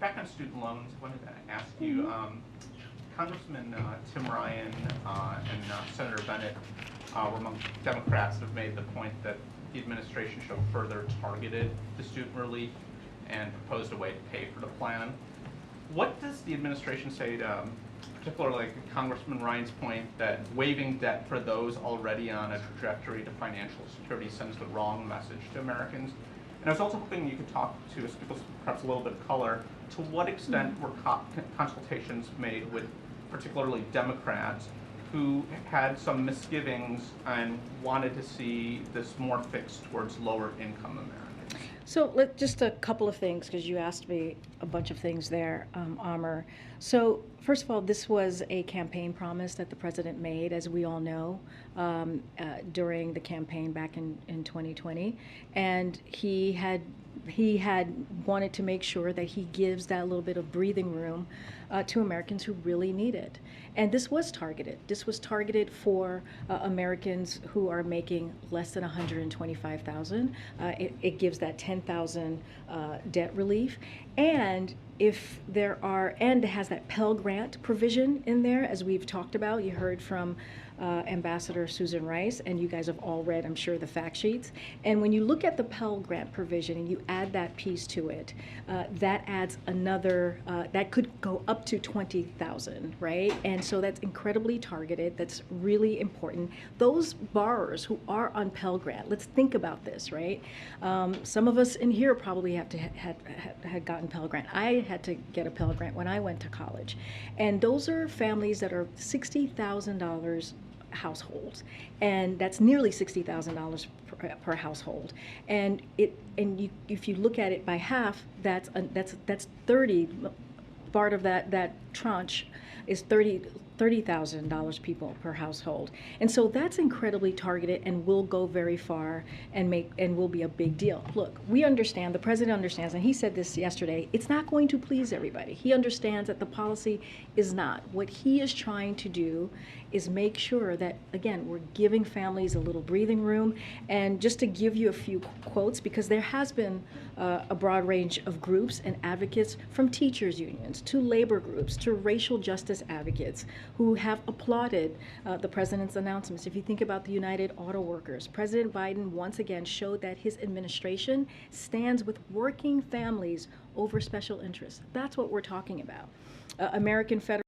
Back on student loans, I wanted to ask you, Congressman Tim Ryan and Senator Bennett were among Democrats that have made the point that the administration should have further targeted the student relief and proposed a way to pay for the plan. What does the administration say to, particularly like Congressman Ryan's point that waiving debt for those already on a trajectory to financial security sends the wrong message to Americans? And I was also hoping you could talk to us, give us perhaps a little bit of color, to what extent were consultations made with particularly Democrats who had some misgivings and wanted to see this more fixed towards lower income Americans? So just a couple of things, because you asked me a bunch of things there, Amr. So first of all, this was a campaign promise that the president made, as we all know, during the campaign back in 2020. And he had wanted to make sure that he gives that little bit of breathing room to Americans who really need it. And this was targeted. This was targeted for Americans who are making less than $125,000. It gives that $10,000 debt relief. And if there are, and it has that Pell Grant provision in there, as we've talked about. You heard from Ambassador Susan Rice, and you guys have all read, I'm sure, the fact sheets. And when you look at the Pell Grant provision and you add that piece to it, that adds another, that could go up to $20,000, right? And so that's incredibly targeted. That's really important. Those borrowers who are on Pell Grant, let's think about this, right? Some of us in here probably had gotten Pell Grant. I had to get a Pell Grant when I went to college. And those are families that are $60,000 households, and that's nearly $60,000 per household. And if you look at it by half, that's 30. Part of that tranche is $30,000 people per household, and so that's incredibly targeted and will go very far and will be a big deal. Look, we understand, the president understands, and he said this yesterday, it's not going to please everybody. He understands that the policy is not. What he is trying to do is make sure that, again, we're giving families a little breathing room. And just to give you a few quotes, because there has been a broad range of groups and advocates, from teachers unions to labor groups to racial justice advocates, who have applauded the president's announcements. If you think about the United Auto Workers, President Biden once again showed that his administration stands with working families over special interests. That's what we're talking about. American Federal